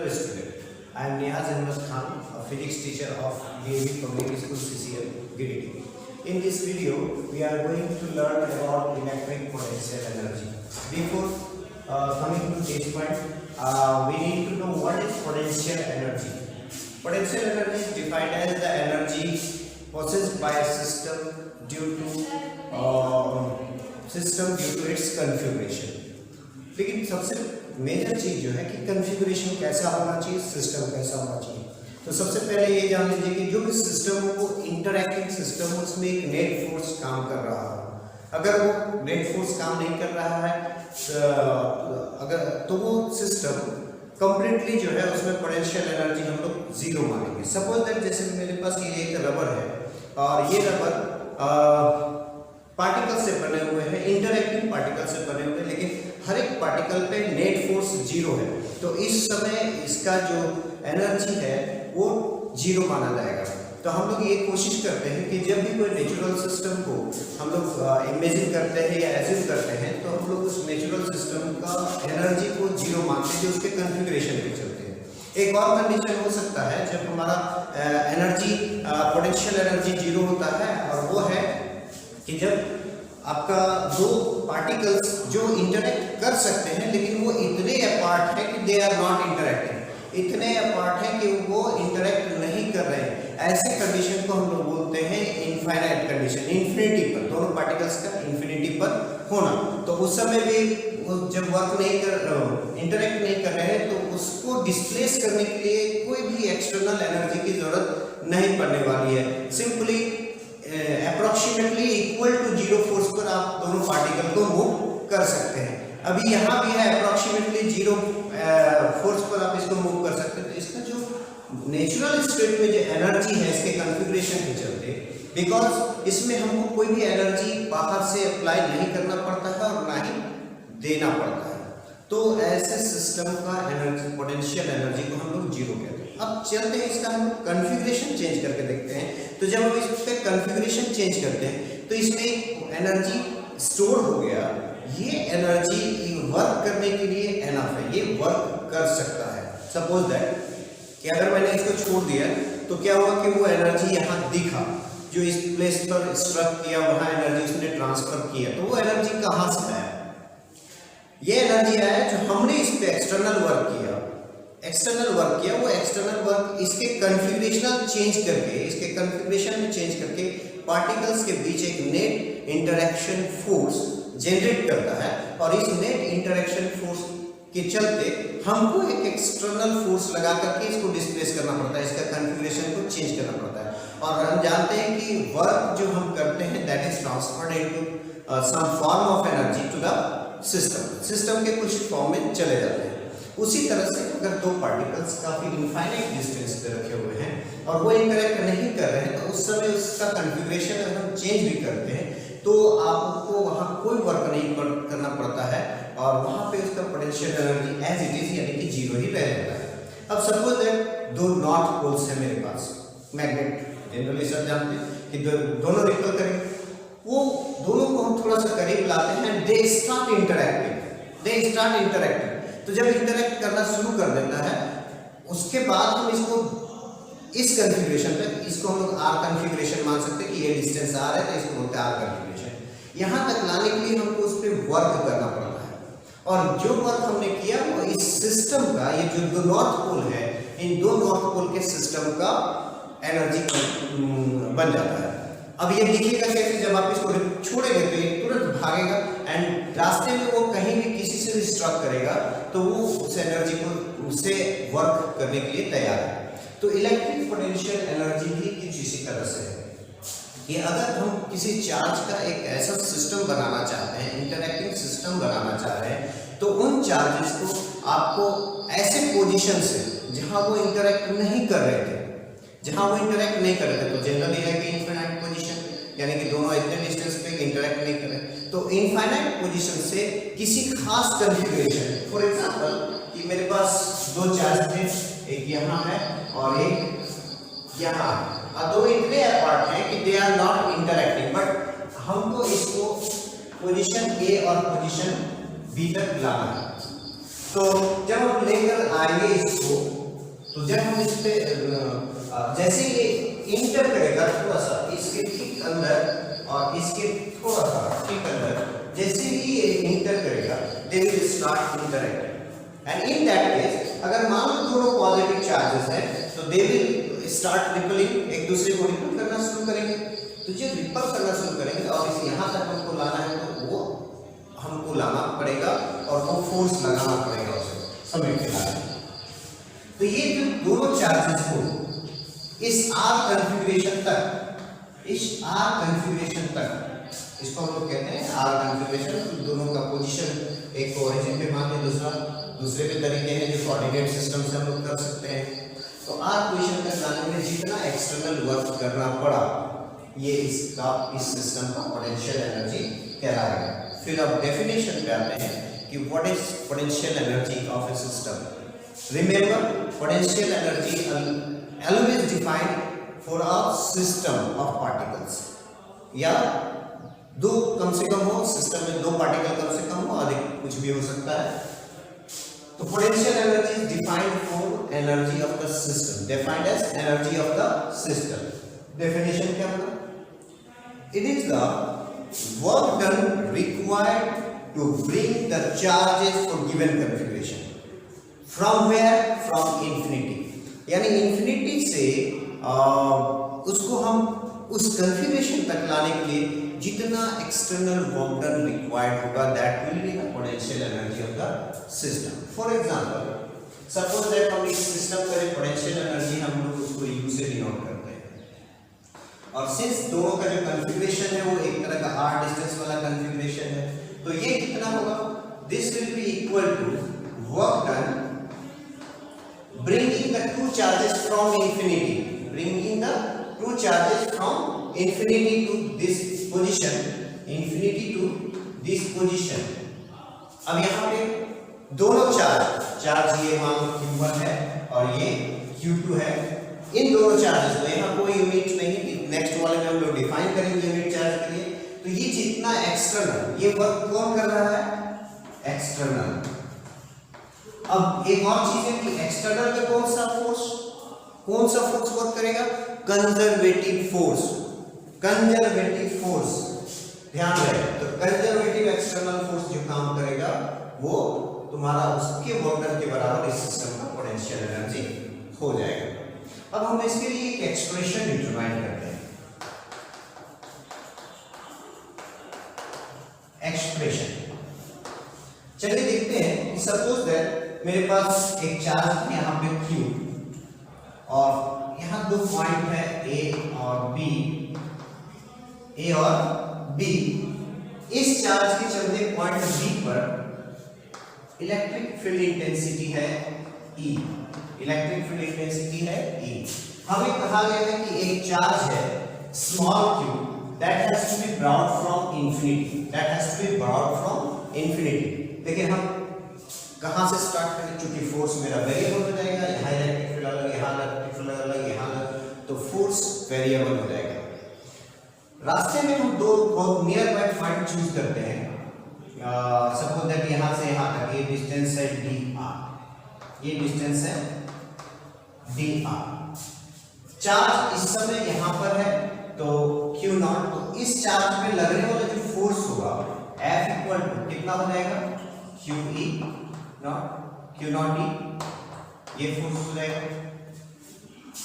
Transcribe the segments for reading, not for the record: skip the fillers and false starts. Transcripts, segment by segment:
Hello student, I am Niyaz Ahmed Khan, a physics teacher of DAV Public School CCL, Giridih. In this video, we are going to learn about electric potential energy. Before coming to this point, we need to know what is potential energy. Potential energy is defined as the energy possessed by a system due to its configuration. लेकिन सबसे major चीज जो है कि configuration कैसा होना चाहिए, system कैसा होना चाहिए। तो सबसे पहले ये जान लीजिए कि जो भी सिस्टम हो वो इंटरैक्टिंग सिस्टम हो, उसमें एक नेट फोर्स काम कर रहा है। अगर वो नेट फोर्स काम नहीं कर रहा है तो वो सिस्टम कंप्लीटली जो है उसमें पोटेंशियल एनर्जी हम लोग जीरो मानेंगे। सपोज दैट जैसे मेरे पास ये एक रबर है और ये रबर पार्टिकल से बने हुए हैं, इंटरैक्टिंग पार्टिकल से बने हुए हैं, लेकिन हर एक पार्टिकल पे नेट फोर्स जीरो है। तो इस समय इसका जो एनर्जी है वो जीरो माना जाएगा। तो हम लोग ये कोशिश करते हैं कि जब भी कोई नेचुरल सिस्टम को हम लोग इमेजिन करते हैं या एज्यूम करते हैं तो हम लोग उस नेचुरल सिस्टम का एनर्जी को जीरो मानते हैं जो उसके कॉन्फ़िगरेशन पे चलते हैं। एक और कंडीशन हो सकता है जब हमारा एनर्जी पोटेंशियल एनर्जी जीरो होता है, और वो है कि जब आपका दो पार्टिकल्स जो इंटरैक्ट कर सकते हैं लेकिन वो इतने अपार्ट है कि दे आर नॉट इंटरैक्टिंग, इतने अपार्ट है कि वो इंटरैक्ट नहीं कर रहे हैं। ऐसे कंडीशन को हम लोग बोलते हैं इनफाइनाइट कंडीशन, इन्फिनिटी पर, दोनों पार्टिकल्स का इन्फिनिटी पर होना। तो उस समय भी जब वर्क नहीं कर इंटरैक्ट नहीं कर रहे हैं तो उसको डिस्प्लेस करने के लिए कोई भी एक्सटर्नल एनर्जी की जरूरत नहीं पड़ने वाली है। Simply approximately equal to zero force पर आप दोनों पार्टिकल को मूव कर सकते हैं। अभी यहाँ भी है अप्रोक्सीमेटली जीरो फोर्स पर आप इसको मूव कर सकते हैं। तो इसका जो नेचुरल स्टेट में जो एनर्जी है इसके कॉन्फ़िगरेशन के चलते, बिकॉज इसमें हमको कोई भी एनर्जी बाहर से अप्लाई नहीं करना पड़ता है और ना ही देना पड़ता है, तो ऐसे सिस्टम का एनर्जी पोटेंशियल एनर्जी को हम लोग जीरो कहते हैं। अब चलते हैं इसका हम कॉन्फ़िगरेशन चेंज करके देखते हैं। तो जब हम इस पे कॉन्फ़िगरेशन चेंज करते हैं तो इसमें एनर्जी स्टोर हो गया। ये एनर्जी वर्क करने के लिए एनफ है, ये वर्क कर सकता है। सपोज दैट कि अगर मैंने इसको छोड़ दिया तो क्या हुआ कि वो एनर्जी यहाँ दिखा, जो इस प्लेस पर स्ट्रक किया वहाँ एनर्जी उसने ट्रांसफर किया। तो वो एनर्जी कहाँ से आया? ये एनर्जी आया जो हमने इस पे एक्सटर्नल वर्क किया, वो एक्सटर्नल वर्क इसके कॉन्फ़िगरेशनल चेंज करके, इसके कॉन्फ़िगरेशन में चेंज करके पार्टिकल्स के बीच एक नेट इंटरैक्शन फोर्स जनरेट करता है। और इस नेट इंटरैक्शन फोर्स के चलते हमको एक एक्सटर्नल फोर्स लगा करके इसको डिस्प्लेस करना पड़ता है, इसका कॉन्फ़िगरेशन को चेंज करना पड़ता है। और हम जानते हैं कि वर्क जो हम करते हैं that is transferred into some form of energy to the system के कुछ फॉर्म में चले जाते हैं। उसी तरह से अगर दो पार्टिकल्स काफी इनफाइनाइट डिस्टेंस पे रखे हुए हैं और वो इंटरैक्ट नहीं कर रहे हैं तो उस समय उसका कॉन्फ़िगरेशन अगर हम चेंज भी करते हैं तो आपको वहाँ कोई वर्क नहीं करना पड़ता है और वहाँ पे उसका potential energy as it is यानी कि जीरो ही रह जाता है। अब सपोज दैट दो नॉर्थ पोल्स है मेरे पास, मैग्नेट जनरली सब जानते हैं कि दोनों रिपल करेंगे, वो दोनों को हम थोड़ा सा करीब लाते हैं, दे स्टार्ट इंटरैक्टिंग। तो जब इंटरैक्ट करना शुरू कर देता है उसके बाद हम इसको इस कॉन्फ़िगरेशन पे, इसको हम लोग आर कॉन्फ़िगरेशन मान सकते हैं कि ये डिस्टेंस आर है तो इसको बोलते हैं आर कॉन्फ़िगरेशन। यहाँ तक लाने के लिए हमको उस पर वर्क करना पड़ता है और जो वर्क हमने किया वो इस सिस्टम का, ये जो दो नॉर्थ पोल है, इन दो नॉर्थ पोल के सिस्टम का एनर्जी बन जाता है। अब ये दिखेगा कैसे? जब आप इसको छोड़ेंगे तो ये तुरंत भागेगा एंड रास्ते में वो कहीं भी किसी से भी स्ट्रक करेगा तो वो उस एनर्जी को उससे वर्क करने के लिए तैयार है। तो इलेक्ट्रिक पोटेंशियल एनर्जी भी कुछ इसी तरह से है कि अगर हम किसी चार्ज का एक ऐसा सिस्टम बनाना चाहते हैं, इंटरैक्टिंग सिस्टम बनाना चाह रहे हैं, तो उन चार्जेस को आपको ऐसे पोजीशन से जहां वो इंटरैक्ट नहीं कर रहे थे, तो जनरली है कि इनफाइनाइट पोजीशन, यानी कि दोनों इतने डिस्टेंस पे इंटरैक्ट नहीं कर रहे, तो इनफाइनाइट पोजीशन से किसी खास कॉन्फ़िगरेशन, फॉर एग्जांपल कि मेरे पास दो चार्ज थे, एक यहाँ है और एक यहाँ है, और दो इतने अपार्ट हैं कि they are not interacting, but हमको इसको पोजीशन ए और पोजीशन बी तक लाना है। तो जब हम लेकर आएंगे इसको, तो जब हम इस पे जैसे ये इंटर करेगा थोड़ा सा इसके ठीक अंदर और इसके थोड़ा सा ठीक अंदर, जैसे ही ये इंटर करेगा they will start interacting, and in that case अगर मान लो दोनों पॉजिटिव चार्जेस हैं तो दे विल स्टार्ट रिपलिंग, एक दूसरे को रिपल करना शुरू करेंगे। तो जब रिपल करना शुरू करेंगे और इस यहाँ तक हमको लाना है तो वो हमको लाना पड़ेगा और वो फोर्स लगाना पड़ेगा उसे समय के लाने। तो ये जो दोनों चार्जेस को इस आर कॉन्फ़िगरेशन तक, इस आर कॉन्फ़िगरेशन तक, इसको हम लोग कहते हैं आर कॉन्फ़िगरेशन। तो दोनों का पोजीशन एक को ओरिजिन पे मान लें, दूसरे पे तरीके हैं जो कोऑर्डिनेट सिस्टम से हम लोग कर सकते हैं। तो आर पोजीशन तक लाने में जितना एक्सटर्नल वर्क करना पड़ा ये इसका इस सिस्टम का पोटेंशियल एनर्जी कहलाएगा। फिर अब डेफिनेशन पे आते हैं कि what is potential energy of A system. Remember potential energy always defined for a system of particles, या दो कम से कम हो, सिस्टम में दो पार्टिकल कम से कम हो, अधिक कुछ भी हो सकता है। तो potential energy is defined for energy of the system, defined as energy of the system. Definition क्या होगा? It is the work done required to bring the charges for given configuration from where, from infinity, यानी infinity से उसको हम उस configuration तक लाने के लिए जितना एक्सटर्नल वर्क डन रिक्वायर्ड होगा that will be the potential energy of the system. For example suppose that हम इस सिस्टम का पोटेंशियल एनर्जी हम लोग उसको यू से डिनोट करते हैं, और सिंस दोनों का जो कॉन्फ़िगरेशन है वो एक तरह का आर डिस्टेंस वाला कॉन्फ़िगरेशन है, तो ये कितना होगा? This will be equal to work done bringing the two charges from infinity, bringing the two charges from infinity to this position, infinity to this position। अब यहाँ पे दोनों चार्ज ये मान लो Q1 है और ये Q2 है, इन दोनों चार्जेस को यहाँ कोई यूनिट नहीं है, नेक्स्ट वाले में हम लोग डिफाइन करेंगे यूनिट चार्ज के लिए। तो ये जितना एक्सटर्नल, ये वर्क कौन कर रहा है? एक्सटर्नल। अब एक और चीज है कि एक्सटर्नल में कौन सा फोर्स वर्क करेगा? कंजर्वेटिव फोर्स, कंजर्वेटिव फोर्स, ध्यान रहे। तो कंजर्वेटिव एक्सटर्नल फोर्स जो काम करेगा वो तुम्हारा उसके वर्क डन के बराबर इस सिस्टम का पोटेंशियल एनर्जी हो जाएगा। अब हम इसके लिए एक एक्सप्रेशन डिटरमाइन करते हैं। एक्सप्रेशन चलिए देखते हैं कि सपोज दैट मेरे पास एक चार्ज है यहाँ पे Q, और यहाँ दो पॉइंट है A और B, A और B। इस चार्ज के चलते पॉइंट B पर इलेक्ट्रिक फील्ड इंटेंसिटी है E, इलेक्ट्रिक फील्ड इंटेंसिटी है E। हमें कहा गया है कि एक चार्ज है small q that has to be brought from infinity, that has to be brought from infinity। देखिए हम कहां से स्टार्ट करें, क्योंकि फोर्स मेरा वेरिएबल हो जाएगा, यहाँ इलेक्ट्रिक फील्ड अलग, यहाँ इलेक्ट्रिक फील्ड अलग, यहाँ अलग, तो फोर्स वेरिएबल हो जाएगा। रास्ते में हम दो बहुत नियर बाय पॉइंट चूज करते हैं। सपोज दैट यहाँ से यहाँ तक ये डिस्टेंस है dr, ये डिस्टेंस है dr। चार्ज इस समय यहाँ पर है तो q नॉट, तो इस चार्ज पे लगने वाला जो फोर्स होगा F इक्वल टू कितना हो जाएगा? q e not, q naught e, ये फोर्स हो जाएगा।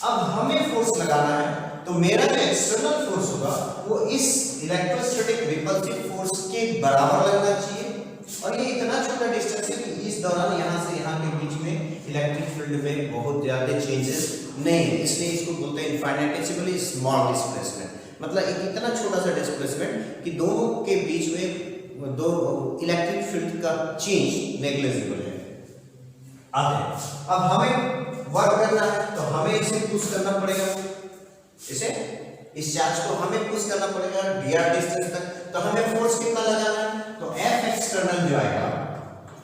अब हमें फोर्स लगाना है तो मेरा जो एक्सटर्नल फोर्स होगा वो इस इलेक्ट्रोस्टैटिक रिपल्सिव फोर्स के बराबर लगना चाहिए, और ये इतना छोटा डिस्टेंस है कि इस दौरान यहाँ से यहाँ के बीच में इलेक्ट्रिक फील्ड में बहुत ज्यादा चेंजेस नहीं है, इसलिए इसको बोलते हैं इनफाइनेटिसिमली स्मॉल डिस्प्लेसमेंट। मतलब एक इतना छोटा सा डिस्प्लेसमेंट कि दोनों के बीच में दो इलेक्ट्रिक फील्ड का चेंज नेग्लिजिबल है। अब हमें वर्क करना है तो हमें इसे पुश करना पड़ेगा, इसे इस चार्ज को हमें पुश करना पड़ेगा dr डिस्टेंस तक। तो हमें फोर्स कितना लगाना है? तो F एक्सटर्नल जो आएगा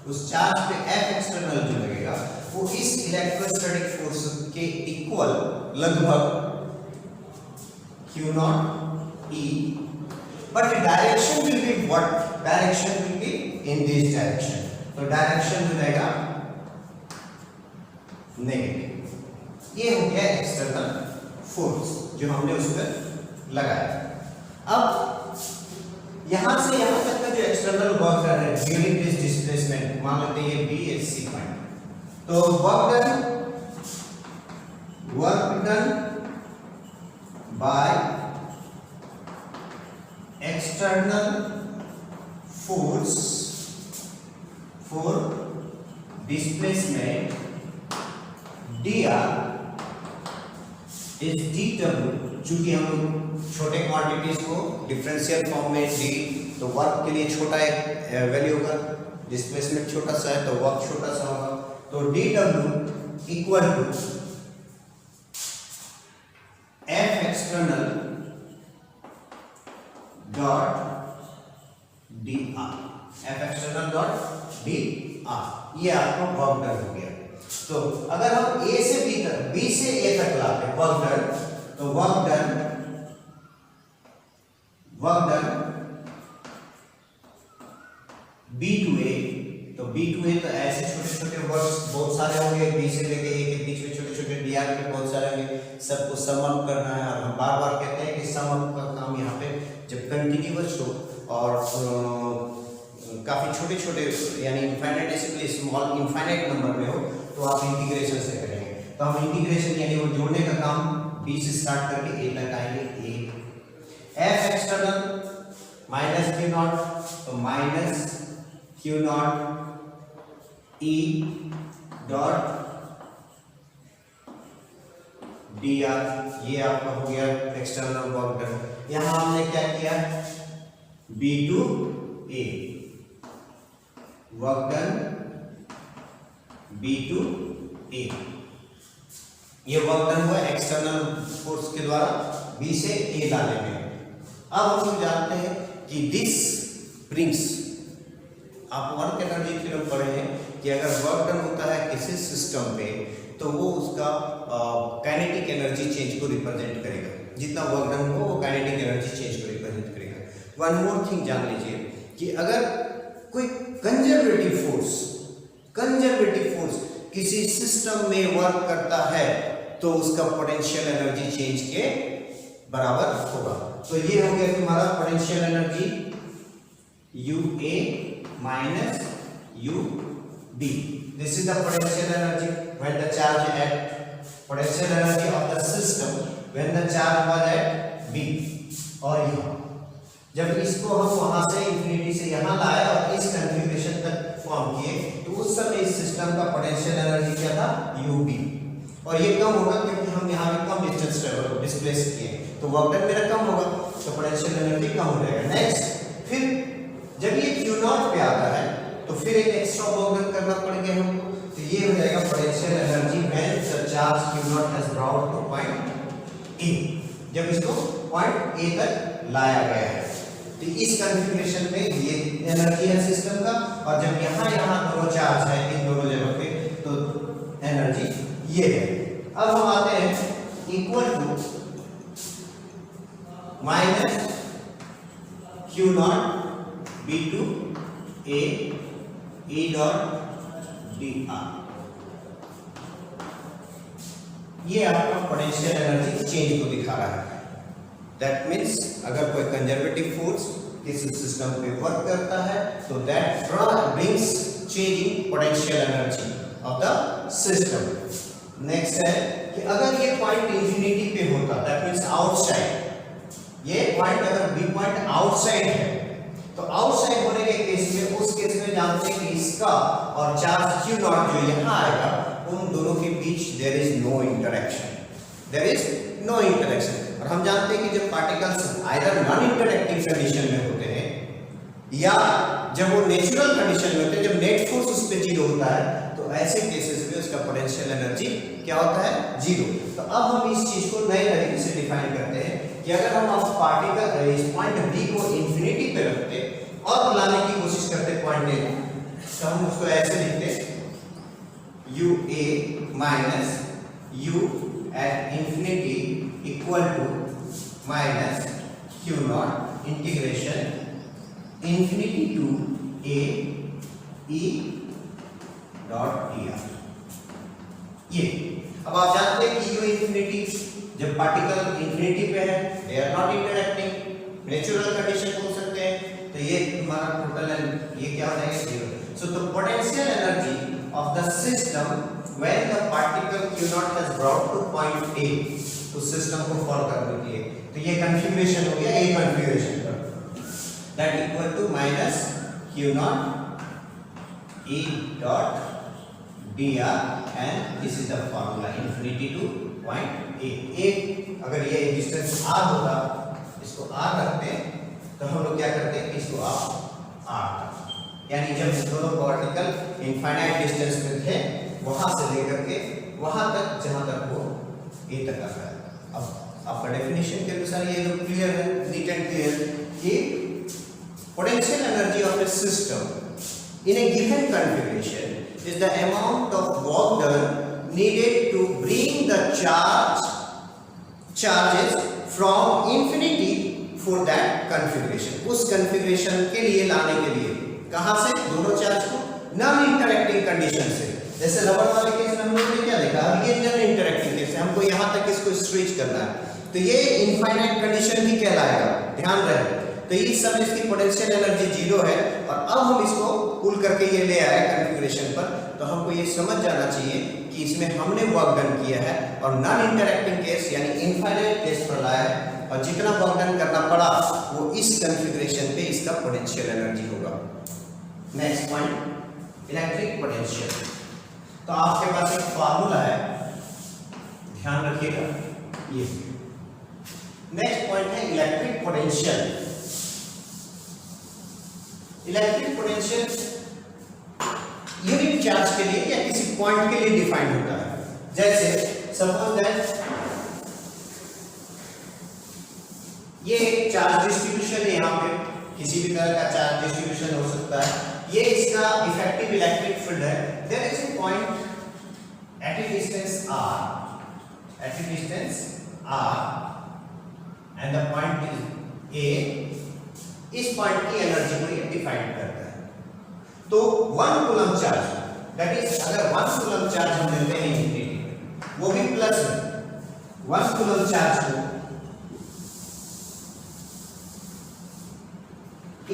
उस चार्ज पे F एक्सटर्नल जो लगेगा वो इस इलेक्ट्रोस्टैटिक फोर्स के इक्वल लगभग q naught e, but the direction will be what? Direction will be in this direction। तो डायरेक्शन हो जाएगा नेगेटिव। ये हो गया एक्सटर्नल फोर्स जो हमने उस पर लगाया। अब यहां से यहां तक का जो एक्सटर्नल वर्क डन है ड्यूरिंग दिस डिस्प्लेसमेंट, मान लेते हैं ये बी एस सी पॉइंट, तो work done by external force for displacement dr is dw। चूंकि हम छोटे क्वांटिटीज को डिफरेंशियल फॉर्म में डी, तो वर्क के लिए छोटा एक वैल्यू होगा, डिस्प्लेसमेंट छोटा सा है तो वर्क छोटा सा होगा, तो dw equal to F external dot dr, F external dot dr। ये आपका वर्क डन हो गया। तो अगर हम A से B तक, B से A तक लाते हैं वर्क डन, तो work done B to A, तो B to A तो ऐसे छोटे छोटे वर्क्स बहुत सारे होंगे, B से लेके A के बीच में छोटे छोटे dr के बहुत सारे होंगे, सबको सम अप करना है। और हम बार बार कहते हैं कि सम अप का काम यहाँ पे जब कंटिन्यूअस हो और काफी छोटे छोटे यानी इनफाइनाइटेसिमली स्मॉल इनफाइनाइट नंबर में हो, तो आप इंटीग्रेशन से करेंगे। तो हम इंटीग्रेशन यानी वो जोड़ने का काम B से स्टार्ट करके A तक आएंगे। A F external minus Q naught, तो minus Q naught E dot dr, ये आपका हो गया एक्सटर्नल वर्क डन। यहां हमने क्या किया, B to A work done B to A, ये वर्क डन हुआ एक्सटर्नल फोर्स के द्वारा B से A लाने में। अब हम लोग जानते हैं कि दिस ब्रिंग्स, आप वर्क एनर्जी थ्योरम पढ़े हैं कि अगर वर्क डन होता है किसी सिस्टम पे तो वो उसका काइनेटिक एनर्जी चेंज को रिप्रेजेंट करेगा, जितना वर्क डन हो वो काइनेटिक एनर्जी चेंज को रिप्रेजेंट करेगा। वन मोर थिंग जान लीजिए कि अगर कोई कंजर्वेटिव फोर्स किसी सिस्टम में वर्क करता है तो उसका पोटेंशियल एनर्जी चेंज के बराबर होगा। तो ये हो गया तुम्हारा potential energy UA minus UB। This is the potential energy when the charge at potential energy of the system when the charge was at B। और यहाँ जब इसको हम वहां से इंफिनिटी से यहाँ लाए और इस कॉन्फ़िगरेशन तक फॉर्म किए, तो उस समय इस सिस्टम का पोटेंशियल एनर्जी क्या था, UB। और ये कम होगा क्योंकि हम यहाँ पे कम डिस्टेंस ट्रेवल डिस्प्लेस किए, तो वर्क डन मेरा कम होगा, तो पोटेंशियल एनर्जी कम हो जाएगा। नेक्स्ट, फिर जब ये Q नॉट पे आता है तो फिर एक एक्स्ट्रा वर्क डन करना पड़ेगा हमको, तो ये हो जाएगा potential energy when the charge Q not has brought two point A, जब इसको पॉइंट A तक लाया गया है। तो इस कॉन्फ़िगरेशन में ये एनर्जी है सिस्टम का, और जब यहाँ दोनों चार्ज है इन दोनों जगह पे तो एनर्जी ये है। अब हम आते हैं equal to minus Q naught B to A E dot dr। ये आपका पोटेंशियल एनर्जी चेंज को दिखा रहा है। दैट मीन्स अगर कोई कंजर्वेटिव फोर्स किसी सिस्टम पे वर्क करता है तो that brings changing potential energy of the system. Next है कि अगर ये पॉइंट इंफिनिटी पे होता, दैट मीन्स आउटसाइड, ये पॉइंट अगर बी पॉइंट आउटसाइड है तो आउटसाइड होने के केस में, उस केस में जानते हैं कि इसका और चार्ज Q नॉट जो यहाँ आएगा उन दोनों के बीच देयर इज नो इंटरेक्शन। और हम जानते हैं कि जब particles either non interactive condition में होते हैं या जब वो नेचुरल कंडीशन में होते हैं, जब नेट फोर्स उस पे जीरो होता है, तो ऐसे केसेस में उसका पोटेंशियल एनर्जी क्या होता है, जीरो। तो अब हम इस चीज को नए तरीके से डिफाइन करते हैं कि अगर हम पार्टिकल इस पॉइंट B को इंफिनिटी पे रखते और लाने की कोशिश करते पॉइंट A, तो हम उसको ऐसे लिखते UA minus U at infinity equal to minus Q naught integration infinity to A E dot dr। ये अब आप जानते हैं कि यू इंफिनिटी, जब पार्टिकल इंफिनिटी पे है they are not interacting, natural condition बोल सकते हैं। तो ये हमारा टोटल ये क्या हो जाएगा, zero. So the potential energy of the system when the particle Q naught has brought to point A, उस सिस्टम को फॉलो करने के लिए, तो ये कॉन्फ़िगरेशन हो गया A कॉन्फ़िगरेशन का, that equal to minus Q naught E dot dr and this is the formula infinity to point A। अगर ये डिस्टेंस r होता, इसको r रखते तो हम लोग क्या करते हैं, इसको r, यानी जब दोनों पार्टिकल इनफाइनाइट डिस्टेंस पे थे वहां से लेकर के वहां तक जहां तक वो A तक आ गया। अब आपका डेफिनेशन के अनुसार ये तो क्लियर है, नीट एंड क्लियर कि potential energy of A system in A given configuration is the amount of work done needed to bring the charges from infinity for that configuration, उस configuration के लिए लाने के लिए कहां से, दोनों चार्ज को नॉन इंटरैक्टिंग कंडीशन से। जैसे रबर वाले केस में हम लोगों ने क्या देखा, ये नॉन इंटरैक्टिंग केस है, हमको यहां तक इसको स्ट्रेच करना है, तो ये इनफाइनाइट कंडीशन भी कहलाएगा, ध्यान रहे। तो इस समय इसकी पोटेंशियल एनर्जी जीरो है, और अब हम इसको पुल करके ये ले आए कॉन्फ़िगरेशन पर, तो हमको ये समझ जाना चाहिए कि इसमें हमने वर्क डन किया है और नॉन इंटरैक्टिंग केस यानी इनफाइनाइट केस पर लाया है, और जितना वर्क डन करना पड़ा वो इस कॉन्फ़िगरेशन पे इसका पोटेंशियल एनर्जी होगा। Next point, electric potential. तो आपके पास एक फार्मूला है, ध्यान रखिएगा ये। नेक्स्ट पॉइंट है electric potential. Electric potential unit charge के लिए या किसी पॉइंट के लिए डिफाइन होता है। जैसे सपोज दैट ये चार्ज डिस्ट्रीब्यूशन है, यहाँ पे किसी भी तरह का चार्ज डिस्ट्रीब्यूशन हो सकता है, ये इसका इफेक्टिव इलेक्ट्रिक फील्ड है। There is a point at a distance r, at a distance r and the point is a, इस पॉइंट की एनर्जी को ये डिफाइन करता है। तो 1 कूलम चार्ज, दैट इज अगर 1 कूलम चार्ज हम लेते हैं इंफिनिटी, वो भी प्लस 1 कूलम चार्ज को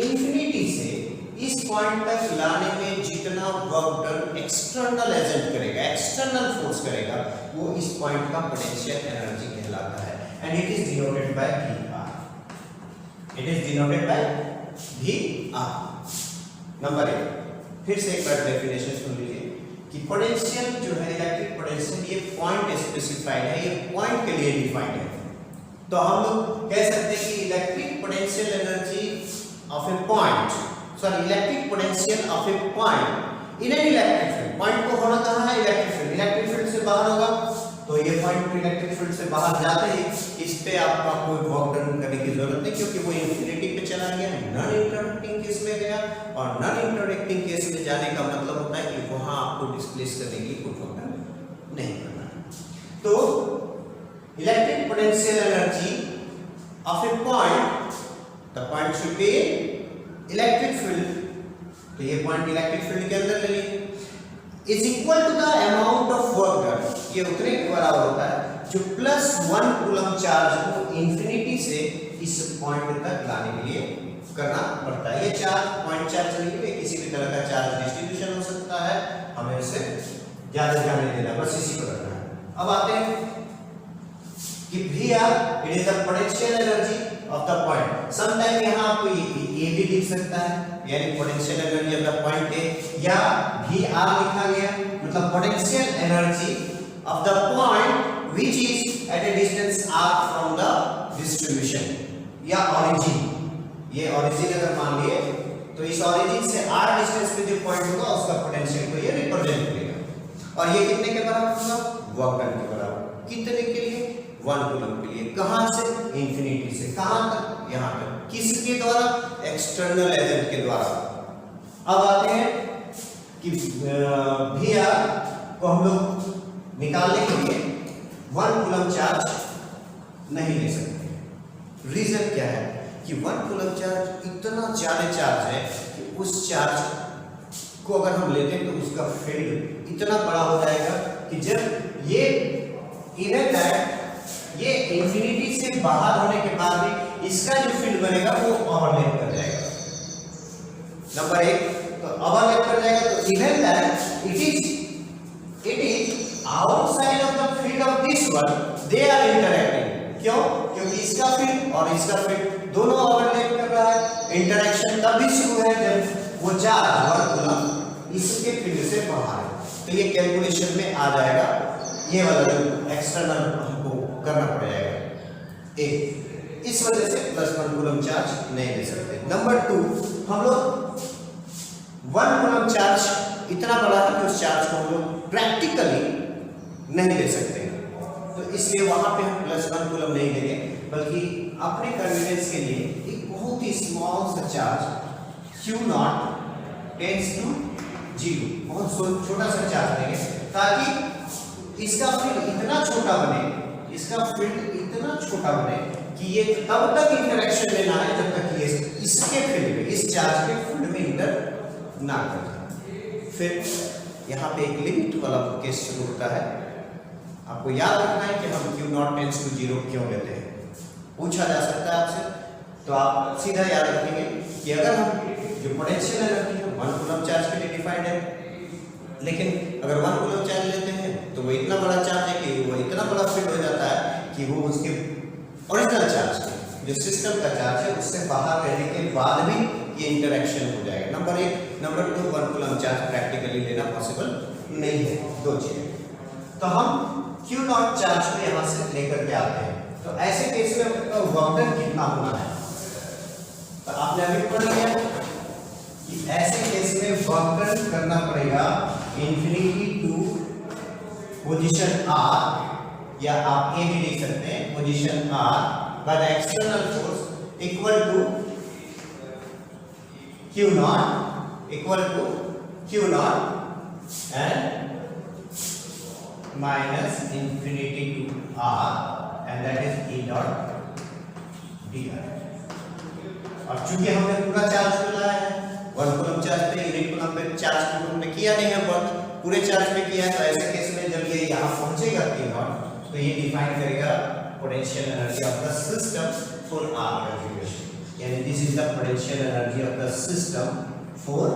इंफिनिटी से इस पॉइंट तक लाने में जितना वर्क डन एक्सटर्नल एजेंट करेगा, एक्सटर्नल फोर्स करेगा, वो इस पॉइंट का पोटेंशियल एनर्जी कहलाता है, and it is denoted by VR। It is denoted by VR। Number 1, फिर से एक बार डेफिनेशन सुन लीजिए कि पोटेंशियल जो है, इलेक्ट्रिक पोटेंशियल, ये पॉइंट स्पेसिफाइड है, ये पॉइंट के लिए डिफाइंड है। तो हम लोग कह सकते हैं कि electric potential energy of a point, sorry electric potential of a point in an electric field. Point को होना कहां है, इलेक्ट्रिक फील्ड। इलेक्ट्रिक फील्ड से बाहर होगा, तो ये पॉइंट इलेक्ट्रिक फील्ड से बाहर जाते ही इस पे आपका कोई वर्क डन करने की जरूरत नहीं, क्योंकि वो इंफिनिटी पे चला गया, नॉन इंटरैक्टिंग केस में गया, और नॉन इंटरैक्टिंग केस में जाने का मतलब होता है कि वहां आपको डिस्प्लेस करने की कोई वर्क डन नहीं करना है। तो electric potential energy of a point, the point should be electric field, तो ये पॉइंट इलेक्ट्रिक फील्ड के अंदर ले लीजिए, is equal to the amount of work done, ये उतने के बराबर होता है जो प्लस 1 कूलम चार्ज को इंफिनिटी से इस पॉइंट तक लाने के लिए करना पड़ता है। ये चार्ज पॉइंट चार्ज चलिए, किसी भी तरह का चार्ज डिस्ट्रीब्यूशन हो सकता है, हमें उसे ज्यादा ध्यान नहीं देना, बस इसी को रखना है। अब आते हैं कि VR, it is the potential energy of the point. Sometime यहां आपको ये भी लिख सकता है, यानी potential energy of the point है, या VR लिखा गया, मतलब potential energy of the point which is at a distance r from the distribution या origin। ये origin अगर मान लिए तो इस origin से r डिस्टेंस पे जो पॉइंट होगा उसका पोटेंशियल को ये रिप्रेजेंट करेगा, और ये कितने के बराबर होगा, वर्क डन के बराबर। कितने के लिए, 1 कूलम के लिए। कहां से, इंफिनिटी से कहां तक, यहां तक। किसके द्वारा, एक्सटर्नल एजेंट के द्वारा। अब आते हैं कि VR को हम लोग निकालने के लिए 1 कूलम चार्ज नहीं ले सकते। रीजन क्या है कि 1 कूलम चार्ज इतना ज्यादा चार्ज है कि उस चार्ज को अगर हम लेते हैं तो उसका फील्ड इतना बड़ा हो जाएगा कि जब ये इवन दैट ये इंफिनिटी से बाहर होने के बाद भी इसका जो फील्ड बनेगा वो ओवरलैप कर जाएगा। नंबर 1 तो ओवरलैप कर जाएगा, तो even that it is outside of the field of this one they are interacting. क्यों? क्योंकि इसका फील्ड और इसका फील्ड दोनों ओवरलैप कर रहा है। इंटरेक्शन तभी शुरू है जब वो चार्ज 1 कूलम इसके फील्ड से बाहर है। तो ये कैलकुलेशन में आ जाएगा, ये वाला जो एक्सटर्नल हमको करना पड़ेगा एक, इस वजह से +1 कूलम चार्ज नहीं ले सकते। नंबर 2 हम लोग 1 कूलम चार्ज इतना बड़ा है कि उस चार्ज को हम लोग प्रैक्टिकली नहीं ले सकते, तो इसलिए वहां पे हम +1 कूलम नहीं लेंगे, बल्कि अपने कन्वीनियंस के लिए एक बहुत ही स्मॉल सा चार्ज Q0 टेंड्स टू 0, बहुत छोटा सा चार्ज लेंगे ताकि इसका फील्ड इतना छोटा बने, इसका फील्ड इतना छोटा बने कि ये तब तक इंटरेक्शन में ना आए जब तक ये इसके फील्ड में, इस चार्ज के फील्ड में इंटर ना करे। फिर यहाँ पे एक लिमिट वाला केस शुरू होता है। आपको याद रखना है कि हम Q0 टेंड्स टू 0 क्यों लेते हैं, पूछा जा सकता है आपसे, तो आप सीधा याद रखेंगे कि अगर हम जो पोटेंशियल एनर्जी है 1 कूलम चार्ज के लिए डिफाइंड है, लेकिन अगर 1 कूलम चार्ज लेते हैं तो वो इतना बड़ा चार्ज है कि वो इतना बड़ा फील्ड हो जाता है कि वो उसके ओरिजिनल चार्ज जो सिस्टम का चार्ज है उससे बाहर रहने के बाद भी ये इंटरेक्शन हो जाएगा। Number 1, number 2 1 coulomb charge practically लेना पॉसिबल नहीं है, दो चीजें। तो हम Q0 चार्ज को यहाँ से लेकर के आते हैं, तो ऐसे केस में वर्क डन कितना होना है, तो आपने अभी पढ़ लिया कि ऐसे केस में वर्क डन करना पड़ेगा इंफिनिटी टू पोजीशन R, या आप ये भी लिख सकते हैं position R by the external force equal to Q0 and minus infinity to R, and that is E dot dr। और चूंकि हमने पूरा चार्ज को लाया है 1 कूलम चार्ज पे, यूनिट कूलम पे चार्ज को हमने किया नहीं है, वर्क पूरे चार्ज पे किया है, तो ऐसे केस में जब ये यहाँ पहुंचेगा Q0 तो ये डिफाइन करेगा potential energy of the system for R configuration, यानी this is the potential energy of the system for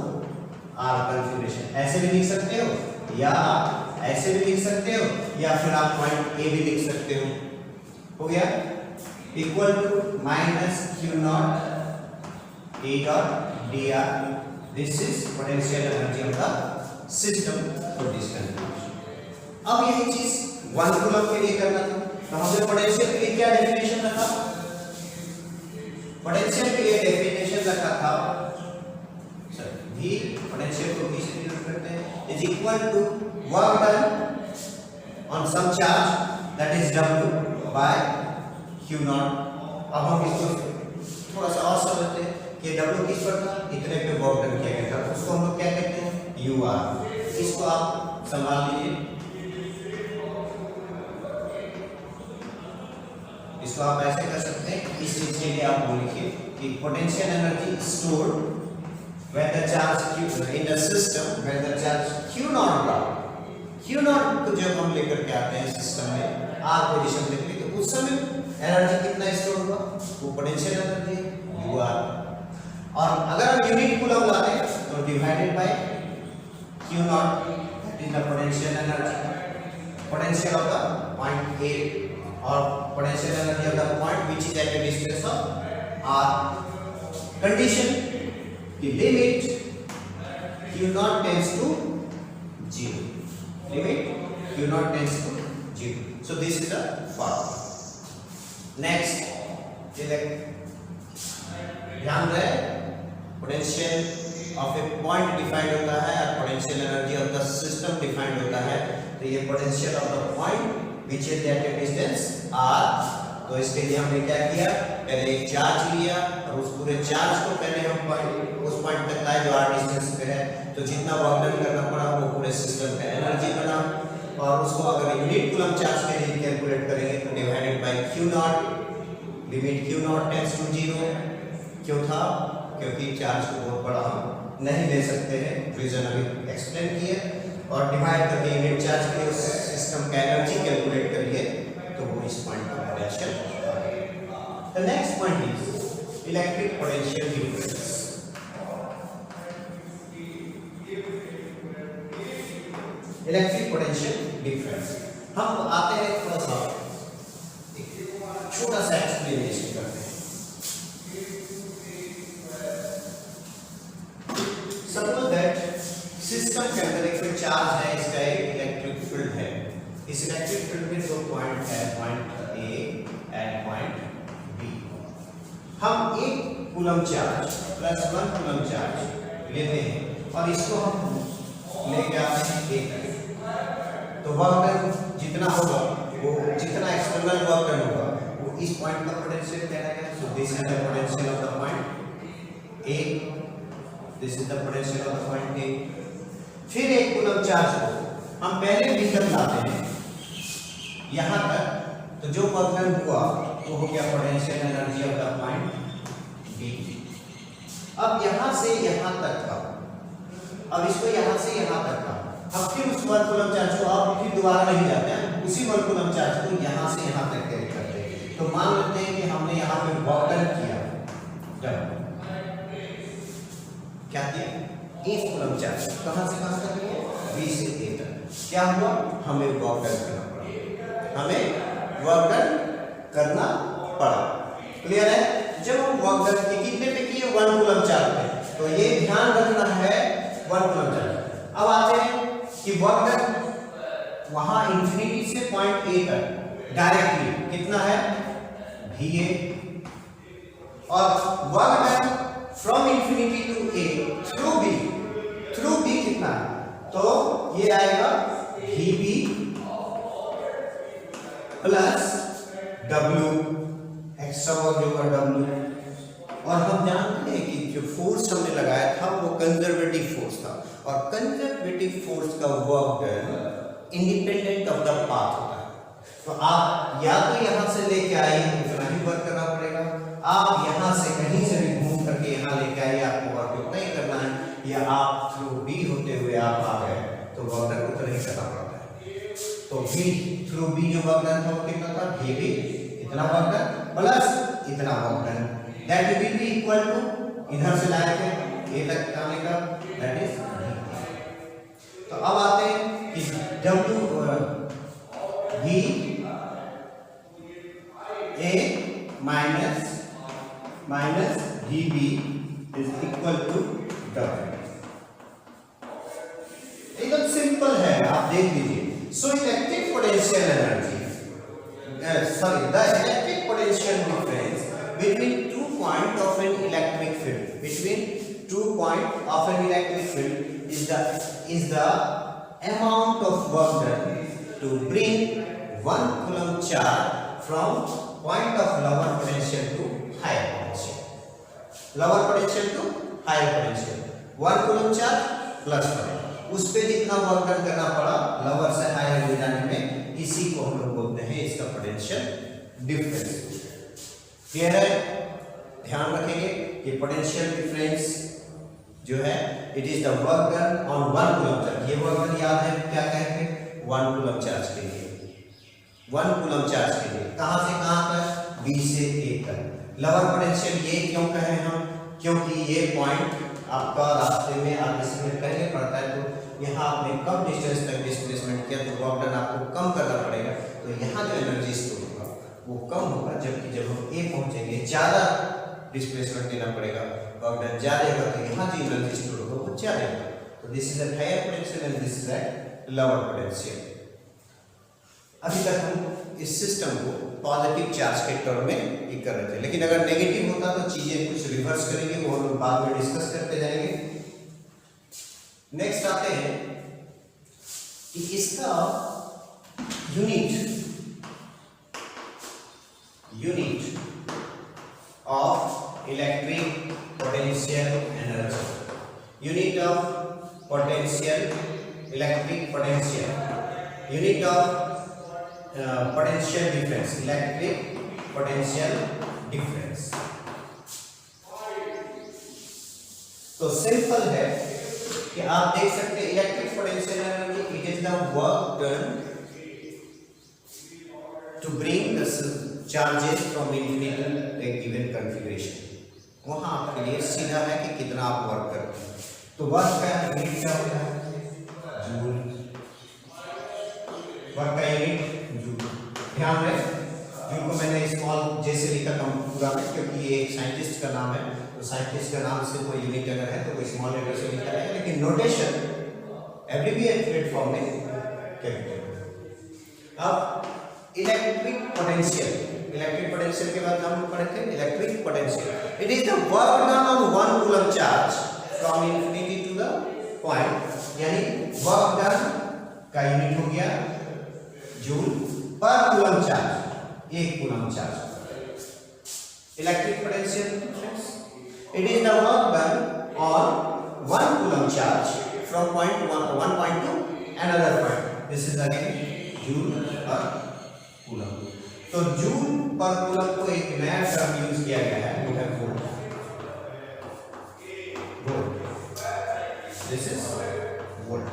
R configuration. ऐसे भी लिख सकते हो या ऐसे भी लिख सकते हो, या फिर आप पॉइंट ए भी लिख सकते हो गया, equal to minus Q0 E dot dr, this is potential energy of the system for this configuration. अब यही चीज 1 कूलम के लिए करना था, तो हमने पोटेंशियल के लिए क्या डेफिनेशन रखा, पोटेंशियल के लिए डेफिनेशन रखा था V, पोटेंशियल को V से डिनोट करते हैं, is equal to work done on some charge that is W by Q0। अब हम इसको थोड़ा सा और समझते हैं कि W किस पर था, इतने पे वर्क डन किया गया था, उसको हम लोग क्या कहते हैं UR। इसको आप संभाल लीजिए, इसको आप ऐसे कर सकते हैं, इस चीज के लिए आप लिखिए कि potential energy stored when the charge Q in the system, when the charge Q0 को जब हम लेकर के आते हैं सिस्टम में R पोजीशन पे, तो उस समय एनर्जी कितना स्टोर हुआ, वो पोटेंशियल एनर्जी UR। और अगर हम यूनिट कूलम लाते हैं तो divided by Q0, that is the potential energy, potential of the point A और potential energy of the point which is at a distance of R। Condition the limit Q0 tends to 0, limit Q0 tends to 0, so this is the formula। next ध्यान रहे potential of a point defined होता है और potential energy of the system defined होता है, तो ये potential of the point which is at a distance R। तो इसके लिए हमने क्या किया, पहले एक चार्ज लिया और उस पूरे चार्ज को पहले हम उस पॉइंट तक लाए जो R डिस्टेंस पे है, तो जितना वर्क डन करना पड़ा वो पूरे सिस्टम का एनर्जी बना, और उसको अगर यूनिट कूलम चार्ज के लिए कैलकुलेट करेंगे तो divided by Q0, limit Q0 tends to 0। क्यों था, क्योंकि चार्ज को बहुत बड़ा हम नहीं ले सकते हैं, रीजन अभी एक्सप्लेन किए। और डिवाइड करके यूनिट चार्ज के लिए उस सिस्टम का एनर्जी कैलकुलेट करिए तो वो इस पॉइंट का potential. The next point is electric potential difference. Electric potential difference हम आते हैं थोड़ा सा छोटा सा एक्सप्लेनेशन करते हैं। सपोज दैट सिस्टम के अंदर एक चार्ज है, इसका एक इलेक्ट्रिक फील्ड है। इस इलेक्ट्रिक फील्ड में दो पॉइंट है, point A and point B. हम 1 coulomb charge plus 1 coulomb charge लेते हैं और इसको हम लेके आते हैं ए तक। तो वर्क डन जितना होगा, वो जितना एक्सटर्नल वर्क डन होगा वो इस पॉइंट का पोटेंशियल कहलाएगा। So this is the potential of the point A, this is the potential of the point A. फिर 1 कूलम चार्ज को हम पहले बी तक लाते हैं यहां तक, तो जो वर्क डन हुआ वो हो गया potential energy of the point B. अब यहां से यहां तक का, अब इसको यहां से यहां तक का, अब फिर उस 1 कूलम चार्ज को आप फिर दोबारा नहीं जाते हैं, उसी 1 कूलम चार्ज को यहां से यहां तक कैरी करते हैं। तो मान लेते हैं कि हमने यहां पे वर्क डन किया, जब क्या किया 1 कूलम चार्ज कहां से कहां तक किया, बी से ए तक। क्या हुआ, हमें वर्क डन करना पड़ा, हमें वर्क डन करना पड़ा। क्लियर है? जब हम वर्क डन के कितने पे किए, 1 कूलम चार्ज पे, तो ये ध्यान रखना है 1 कूलम चार्ज। अब आते हैं कि वर्क डन वहां इंफिनिटी से पॉइंट ए तक डायरेक्टली कितना है, भी ए, और work done from infinity to A through B कितना है, तो ये आएगा भी B plus W, extra work जो होगा डब्ल्यू। और हम जानते हैं कि जो फोर्स हमने लगाया था वो कंजर्वेटिव फोर्स था, और कंजर्वेटिव फोर्स का work done independent of the path होता है। तो आप या तो यहां से लेके आए उतना ही वर्क करना पड़ेगा, आप यहां से कहीं से भी घूम करके यहां लेके आए आपको वर्क उतना ही करना है, या आप थ्रू बी होते हुए आप आ गए तो वर्क डन उतना ही करना पड़ता है। तो बी थ्रू बी जो वर्क डन था वो कितना था, भी बी इतना वर्क डन प्लस इतना work done, that will be equal to इधर से लाए थे ए तक आने का, दैट इज। तो अब आते हैं कि W V A minus VB is equal to W। एकदम सिंपल है, आप देख लीजिए। So electric potential energy, sorry, the electric potential difference between 2 points of an electric field, between 2 points of an electric field is the amount of work done to bring 1 coulomb charge from point of lower potential to higher potential. Lower potential to higher potential. 1 coulomb charge plus 1. उस पे जितना work done करना पड़ा lower से higher ले जाने में, इसी को हम लोग बोलते हैं इसका पोटेंशियल डिफरेंस। क्लियर है? ध्यान रखेंगे कि पोटेंशियल डिफरेंस जो है it is the work done on 1 coulomb charge. ये वर्क डन याद है क्या कहेंगे, 1 कूलम चार्ज के लिए, 1 कूलम चार्ज के लिए कहां से कहां तक, बी से ए तक। लोअर पोटेंशियल ये क्यों कहें हम, क्योंकि ये पॉइंट आपका रास्ते में आगे से पहले पड़ता है, तो यहाँ आपने कम डिस्टेंस तक डिस्प्लेसमेंट किया तो वर्क डन आपको कम करना पड़ेगा, तो यहाँ जो एनर्जी स्टोर होगा वो कम होगा, जबकि जब हम ए पहुंचेंगे ज्यादा डिस्प्लेसमेंट देना पड़ेगा, वर्क डन ज्यादा होगा, तो यहाँ जो एनर्जी स्टोर होगा वो ज्यादा होगा। तो this is at higher potential and this is at lower potential. अभी तक हम इस सिस्टम को पॉजिटिव चार्ज के टर्म में ही कर रहे थे, लेकिन अगर नेगेटिव होता तो चीजें कुछ रिवर्स करेंगे, वो हम बाद में डिस्कस करते जाएंगे। नेक्स्ट आते हैं कि इसका unit of electric potential energy, unit of potential electric potential, unit of potential difference, electric potential difference. तो सिंपल है कि आप देख सकते हैं electric potential energy, it is the work done to bring the charges from infinity to a given configuration. वहां आपके लिए सीधा है कि कितना आप वर्क करते हैं. तो वर्क का यूनिट क्या होता है? जूल. वर्क का यूनिट जूल. ध्यान रहे, जूल को मैंने स्मॉल जे से लिखा था पूरा में, क्योंकि ये एक साइंटिस्ट का नाम है. तो साइंटिस्ट का नाम से कोई यूनिट अगर है तो कोई स्मॉल लेटर से लिखा है, लेकिन नोटेशन एब्रिविएटेड फॉर्म में कैपिटल. अब इलेक्ट्रिक पोटेंशियल. इलेक्ट्रिक पोटेंशियल के बाद हम पढ़े थे electric potential. It is the work done on 1 coulomb charge from infinity to the point. यानी वर्क डन का यूनिट हो गया joule per coulomb charge. 1 coulomb charge. Electric potential friends, it is the work done on 1 coulomb charge from one point to another point. This is again joule per coulomb. तो joule per coulomb को एक नया term use किया गया है, वो है volt. Volt. This is volt.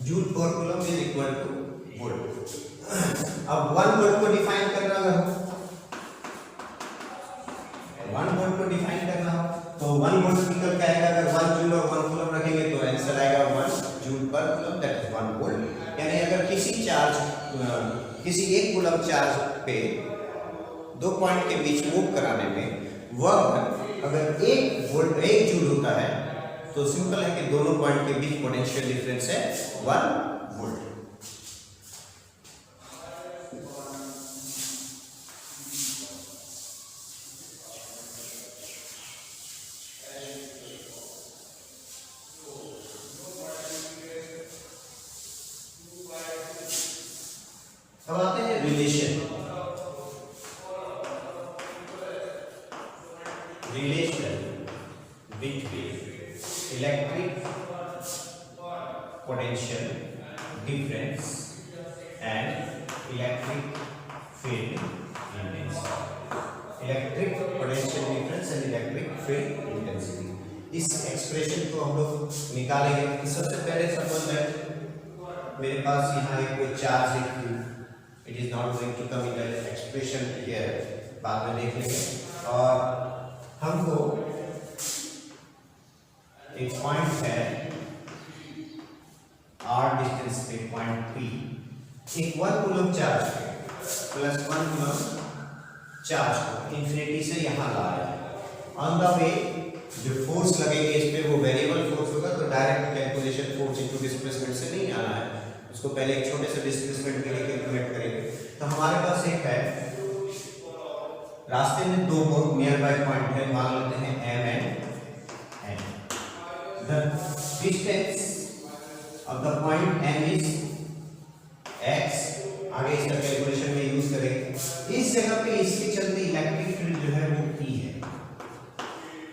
Joule per coulomb is equal to volt. अब 1 volt को डिफाइन करना है, 1 वोल्ट को डिफाइन करना हो तो 1 वोल्ट निकल के आएगा. अगर 1 जूल और 1 कूलम रखेंगे तो आंसर आएगा 1 joule per coulomb, that is 1 volt. यानी अगर किसी 1 कूलम चार्ज पे 2 पॉइंट के बीच मूव कराने में वर्क अगर 1 वोल्ट 1 जूल होता है तो सिंपल है कि दोनों पॉइंट के बीच पोटेंशियल डिफरेंस है 1 वोल्ट. अब आते हैं relation between electric potential difference and electric field intensity. Electric potential difference and electric field intensity. इस एक्सप्रेशन को हम लोग निकालेंगे. सबसे पहले सपोज दैट मेरे पास यहाँ एक कोई चार्ज है, it is not going to come in that expression here, बाद में देख लेंगे. और हमको एक पॉइंट है r डिस्टेंस पे पॉइंट P, एक 1 coulomb charge plus 1 coulomb charge को इंफिनिटी से यहाँ ला रहा है. ऑन द वे जो फोर्स लगेगा इस पे वो वेरिएबल फोर्स होगा, तो direct calculation force into displacement से नहीं आना है, उसको पहले एक छोटे से डिस्प्लेसमेंट के लिए कैलकुलेट करेंगे. तो हमारे पास एक है, रास्ते में 2 बहुत नियर बाय पॉइंट है, मान लेते हैं M and N. The distance of the point M is x. आगे इसका कैलकुलेशन में यूज करेंगे. इस जगह पे इसके चलते इलेक्ट्रिक फील्ड जो है वो E है.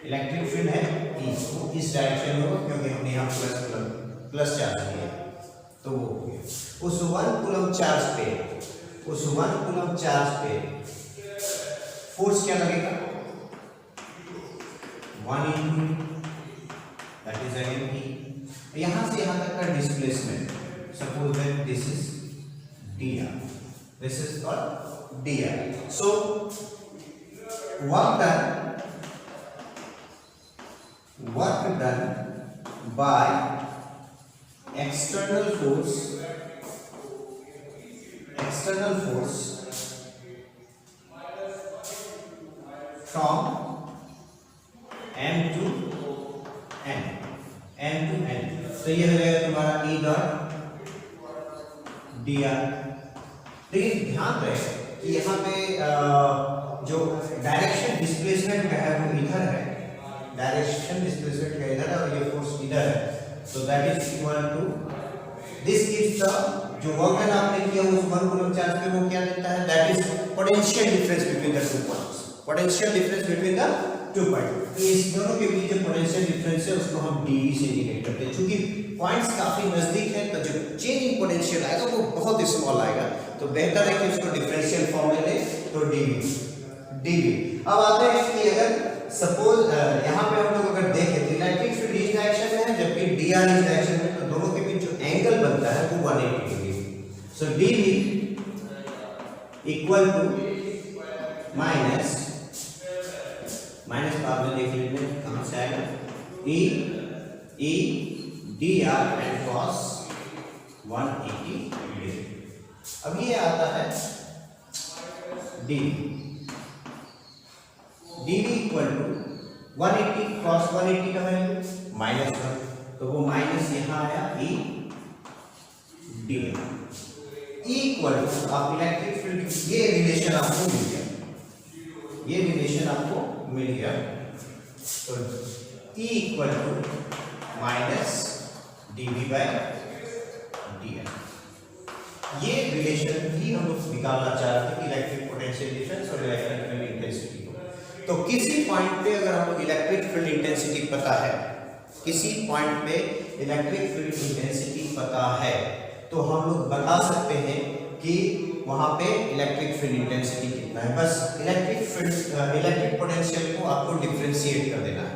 इलेक्ट्रिक फील्ड है E, वो इस डायरेक्शन में होगा क्योंकि हमने यहाँ प्लस चार्ज किया, तो वो हो गया. उस 1 कूलम चार्ज पे फोर्स क्या लगेगा? 1 into that is again P. यहाँ से यहाँ तक का displacement, suppose that this is dr, this is called dr. So work done by external force from M to N. तो ये हो जाएगा तुम्हारा E डॉट dr. लेकिन ध्यान रहे कि यहाँ पे जो डायरेक्शन डिस्प्लेसमेंट का है वो इधर है, डायरेक्शन डिस्प्लेसमेंट का इधर है और ये फोर्स इधर है. So that is equal to this gives the जो वर्क डन आपने किया उस 1 कूलम चार्ज पे वो क्या देता है? That is potential difference between the 2 points. Potential difference between the 2 points. इस दोनों के बीच जो पोटेंशियल डिफरेंस है उसको हम dV से इंडिकेट करते हैं. चूंकि पॉइंट्स काफी नजदीक हैं तो जो चेंज इन पोटेंशियल आएगा वो बहुत स्मॉल आएगा, तो बेहतर है कि उसको डिफरेंशियल फॉर्म में ले तो dV. अब आते हैं कि अगर सपोज यहाँ पे हम लोग अगर देखें तो इलेक्ट्रिक फील्ड इस डायरेक्शन में है जबकि dr इस डायरेक्शन में, तो दोनों के बीच जो एंगल बनता है वो 180 degree. So dv equal to minus बाद में देख लेते हैं कहां से आएगा, e dr and cos 180 degree. अब ये आता है dv इक्वल टू 180 cos 180 का वैल्यू -1, तो वो माइनस यहाँ आया e dv इक्वल टू, आप इलेक्ट्रिक फील्ड ये रिलेशन आपको मिल गया, ये रिलेशन आपको मिल गया, तो E equal to minus dv by dr। ये रिलेशन भी हम लोग निकालना चाहते हैं इलेक्ट्रिक पोटेंशियल डिफरेंस और इलेक्ट्रिक फील्ड इंटेंसिटी को। तो किसी पॉइंट पे अगर हमको इलेक्ट्रिक फील्ड इंटेंसिटी पता है, किसी पॉइंट पे इलेक्ट्रिक फील्ड इंटेंसिटी पता है, तो हम लोग बता सकते हैं कि वहां पे इलेक्ट्रिक फील्ड इंटेंसिटी कितना है। बस इलेक्ट्रिक पोटेंशियल को आपको डिफरेंशिएट कर देना है,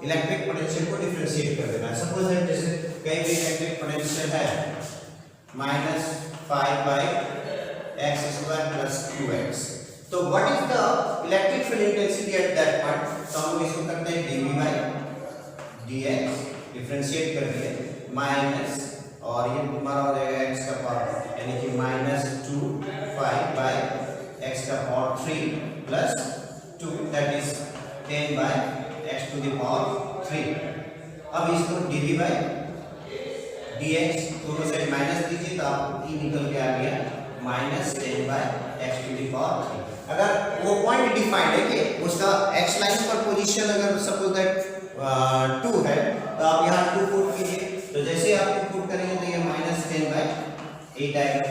इलेक्ट्रिक पोटेंशियल को डिफरेंशिएट कर देना है। सपोज है जैसे कहीं भी इलेक्ट्रिक पोटेंशियल है -5 बाय x² + 2x, तो what is the electric field intensity at that point, तो हम इसको करते हैं dv बाय dx, डिफरेंशिएट कर दिए माइनस, और ये हमारा हो जाएगा x का पावर यानी कि -2 bye x³ + 2, that is 10 bye x⁻3। अब इसको dv बाय dx दोनों साइड माइनस दीजिए तो आप e निकल के आ गया -10 बाय x⁻3। अगर वो पॉइंट डिफाइंड है कि उसका x लाइन पर पोजीशन अगर सपोज दैट 2 है, तो आप यहाँ 2 पुट कीजिए, तो जैसे आप 2 पुट करेंगे तो ये -10 बाय 8 आएगा।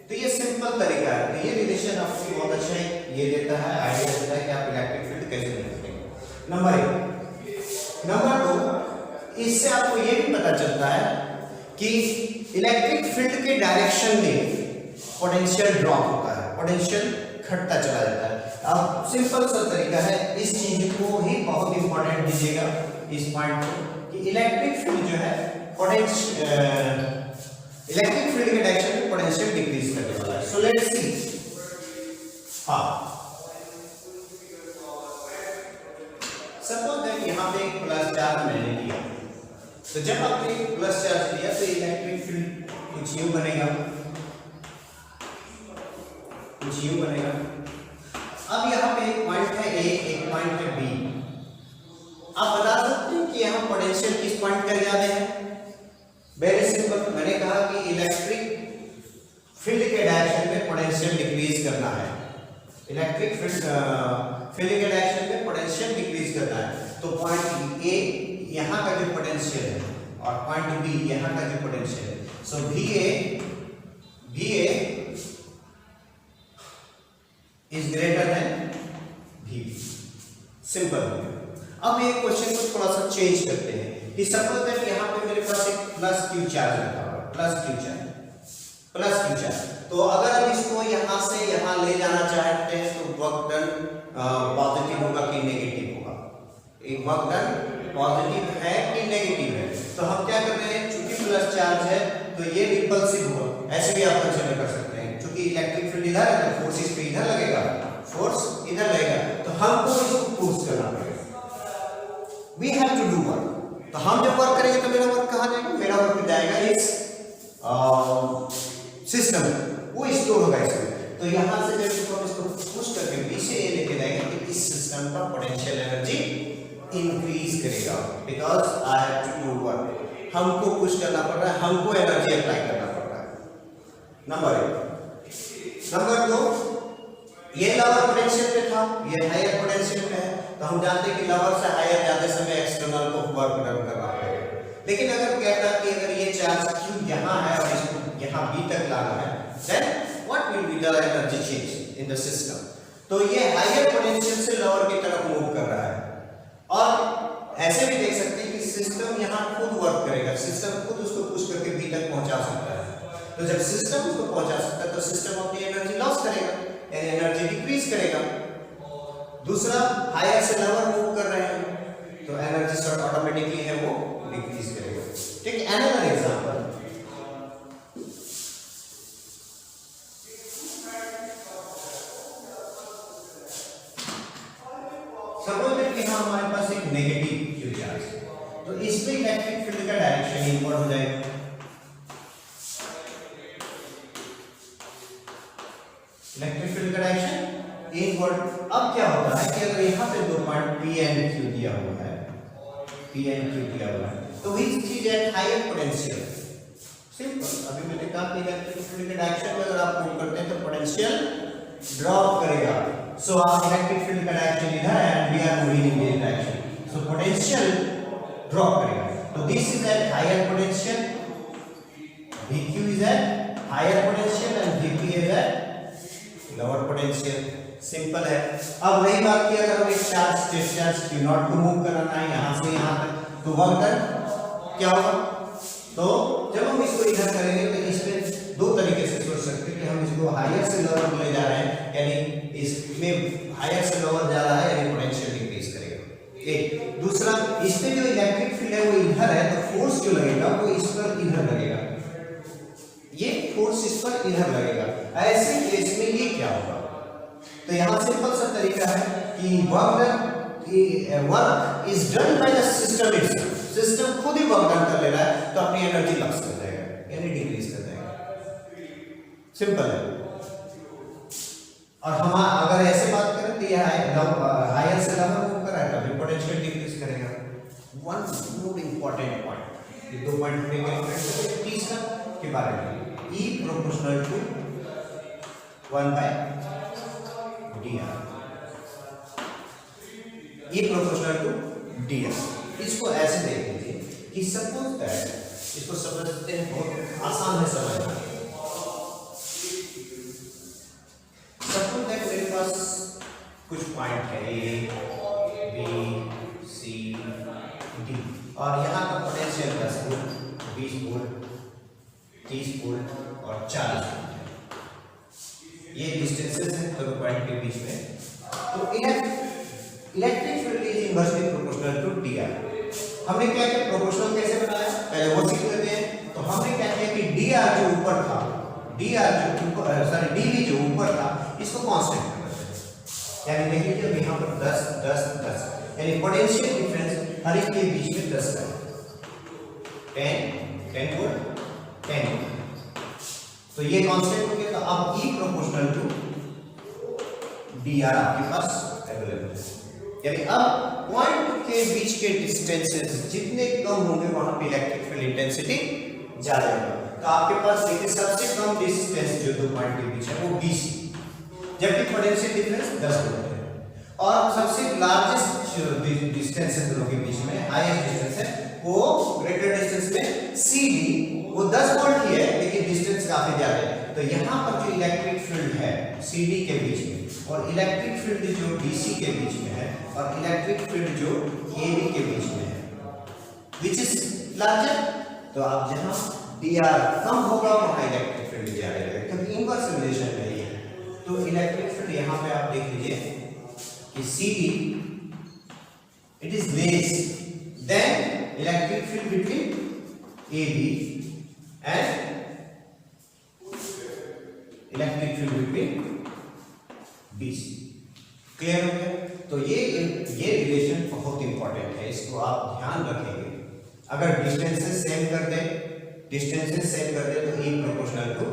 तो ये सिंपल तरीका है, तो ये रिलेशन आपको बहुत अच्छा है, ये देता है आइडिया देता है कि आप इलेक्ट्रिक फील्ड कैसे निकालेंगे। नंबर 1। नंबर 2, इससे आपको ये भी पता चलता है कि इलेक्ट्रिक फील्ड के डायरेक्शन में पोटेंशियल ड्रॉप होता है, पोटेंशियल घटता चला जाता है। अब सिंपल सा तरीका है, इस चीज को ही बहुत इंपॉर्टेंट दीजिएगा इस पॉइंट को, कि इलेक्ट्रिक फील्ड जो है इलेक्ट्रिक फील्ड के डायरेक्शन में पोटेंशियल डिक्रीज करने वाला है। So let's see. हाँ, सपोज दैट यहाँ पे एक प्लस चार्ज मैंने लिया, तो जब आपने प्लस चार्ज लिया तो इलेक्ट्रिक फील्ड कुछ यूं बनेगा, कुछ यूं बनेगा। अब यहाँ पे एक पॉइंट है A, एक पॉइंट है B। आप बता सकते हैं कि यहाँ पोटेंशियल किस पॉइंट का ज्यादा है? वेरी सिंपल, मैंने कहा कि इलेक्ट्रिक फील्ड के डायरेक्शन में पोटेंशियल डिक्रीज करना है, इलेक्ट्रिक फील्ड के डायरेक्शन में पोटेंशियल डिक्रीज करना है। तो पॉइंट A यहाँ का जो पोटेंशियल है और पॉइंट B यहाँ का जो पोटेंशियल है, सो VA is greater than VB। Simple हो गया। अब एक क्वेश्चन को थोड़ा सा चेंज करते हैं कि सपोज दैट यहाँ पे मेरे पास एक प्लस Q चार्ज रखा हुआ है, प्लस Q चार्ज, तो अगर हम इसको यहाँ से यहाँ ले जाना चाहते हैं तो वर्क डन पॉजिटिव होगा कि नेगेटिव होगा? एक वर्क डन पॉजिटिव है कि नेगेटिव है? तो हम क्या कर रहे हैं, चूंकि प्लस चार्ज है तो ये रिपल्सिव होगा, ऐसे भी आप कंसीडर कर सकते हैं, क्योंकि इलेक्ट्रिक फील्ड इधर है तो फोर्स इस पे इधर लगेगा, फोर्स इधर लगेगा, तो हमको इसको पुश करना पड़ेगा। We have to do work. तो हम जब वर्क करेंगे तो मेरा वर्क कहाँ जाएगा? मेरा वर्क जाएगा इस सिस्टम, वो स्टोर होगा इसमें। तो यहाँ से जब हम इसको पुश करके पीछे ये लेके जाएंगे तो इस सिस्टम का पोटेंशियल एनर्जी इंक्रीज करेगा, because I have to do work. हमको पुश करना पड़ रहा है, हमको एनर्जी अप्लाई करना पड़ रहा है। नंबर 1। नंबर 2, ये लोअर पोटेंशियल पे था, ये हायर पोटेंशियल पे है, तो हम जानते हैं कि लोअर से हायर जाते समय एक्सटर्नल को वर्क डन करना पड़ेगा। लेकिन अगर कहता कि अगर ये चार्ज Q यहाँ है और इसको यहाँ B तक लाना है, then what will be the energy change in the system? तो ये हायर पोटेंशियल से लोअर की तरफ मूव कर रहा है। और ऐसे भी देख सकते हैं कि सिस्टम यहाँ खुद वर्क करेगा, सिस्टम खुद उसको पुश करके B तक पहुंचा सकता है। तो जब सिस्टम उसको पहुंचा सकता है तो सिस्टम अपनी एनर्जी लॉस करेगा, एनर्जी डिक्रीज करेगा। दूसरा हायर से लोअर मूव कर रहे हैं तो एनर्जी शॉर्ट ऑटोमेटिकली है वो डिक्रीज करेगा। ठीक, अनदर एग्जांपल, सपोज दैट यहां हमारे पास एक नेगेटिव क्यू चार्ज है, तो इसमें इलेक्ट्रिक फील्ड का डायरेक्शन इनवर्ड हो जाएगा। इलेक्ट्रिक फील्ड का डायरेक्शन इनवर्ड। अब क्या होता है कि अगर यहाँ पे दो पॉइंट P एंड Q दिया हुआ है, P एंड Q दिया हुआ है, तो which चीज है हायर पोटेंशियल। सिंपल, अभी मैंने कहा कि इलेक्ट्रिक फील्ड के डायरेक्शन में अगर आप मूव करते हैं तो पोटेंशियल ड्रॉप करेगा। सो आप इलेक्ट्रिक फील्ड का डायरेक्शन इधर है and we are moving in this direction, so potential drop करेगा। तो this is at higher potential, VQ is at higher potential and VP is at lower potential. Simple है। अब वही बात की, अगर हम एक चार्ज स्टेट चार्ज Q0 को मूव कराना है यहां से यहां तक, तो वर्क डन क्या होगा? तो जब हम इसको इधर करेंगे तो इसमें दो तरीके से सोच सकते हैं कि हम इसको हायर से लोअर ले जा रहे हैं, यानी इसमें हायर से लोअर जा रहा है यानी पोटेंशियल डिक्रीज करेगा। एक दूसरा, इसमें जो इलेक्ट्रिक फील्ड है वो इधर है, तो फोर्स जो लगेगा वो इस पर इधर लगेगा, ये फोर्स इस पर इधर लगेगा। ऐसे केस में ये क्या होगा? तो यहां सिंपल सा तरीका है कि work is done by the system itself. System खुद ही वर्क डन कर ले रहा है, तो अपनी एनर्जी लॉस कर जाएगा यानी डिक्रीज कर जाएगा। सिंपल है। और हम अगर ऐसे बात करें तो ये हायर से लोअर मूव कर रहा है तभी पोटेंशियल डिक्रीज करेगा। वन मोर इंपॉर्टेंट पॉइंट, ये दो पॉइंट हमने कैलकुलेट किए। तीसरा के बारे में E proportional to 1/dr, E proportional to dr। इसको ऐसे देख लीजिए कि सपोज दैट, इसको समझते हैं, बहुत आसान है समझना। सपोज दैट मेरे पास कुछ पॉइंट है A, B, C, D और यहाँ का पोटेंशियल 10 वोल्ट, 20 वोल्ट, 30 वोल्ट और 40 वोल्ट है। ये डिस्टेंसेस हैं दोनों पॉइंट के बीच में। तो electric field is inversely proportional to dr। हमने क्या किया, प्रोपोर्शनल कैसे बनाया पहले वो सीख लेते हैं। तो हमने क्या किया कि dr जो ऊपर था, dv जो ऊपर था, इसको कांस्टेंट कर देते हैं। यानी देख लीजिए यहाँ पर 10 10 10, यानी पोटेंशियल डिफरेंस हर एक के बीच में 10 है, 10 वोल्ट 10 वोल्ट। तो ये कांस्टेंट हो गया। तो अब E प्रोपोर्शनल टू dr आपके पास अवेलेबल है, यानी अब पॉइंट के बीच के डिस्टेंसेस जितने कम होंगे वहां पे इलेक्ट्रिक फील्ड इंटेंसिटी ज्यादा होगा। तो आपके पास देखिए सबसे कम डिस्टेंस जो दो पॉइंट के बीच है वो 20, जबकि पोटेंशियल डिफरेंस 10 वोल्ट है। और सबसे लार्जेस्ट जो डिस्टेंस है दोनों के बीच में, हाईएस्ट डिस्टेंस है, वो ग्रेटर डिस्टेंस में CD, वो 10 वोल्ट ही है लेकिन डिस्टेंस काफी ज्यादा है। तो यहाँ पर जो इलेक्ट्रिक फील्ड है CD के बीच में और इलेक्ट्रिक फील्ड जो DC के बीच में है और इलेक्ट्रिक फील्ड जो AB के बीच में है, विच इज लार्जर? तो आप जहां dr कम होगा वहां इलेक्ट्रिक फील्ड ज्यादा रहेगा, क्योंकि इनवर्स रिलेशन है ये। तो इलेक्ट्रिक फील्ड यहाँ पे आप देख लीजिए कि CD it is less than electric field between AB and electric field between BC। Clear हो गया? तो ये रिलेशन बहुत इंपॉर्टेंट है, इसको आप ध्यान रखेंगे। अगर डिस्टेंसेस सेम कर दे तो E प्रोपोर्शनल टू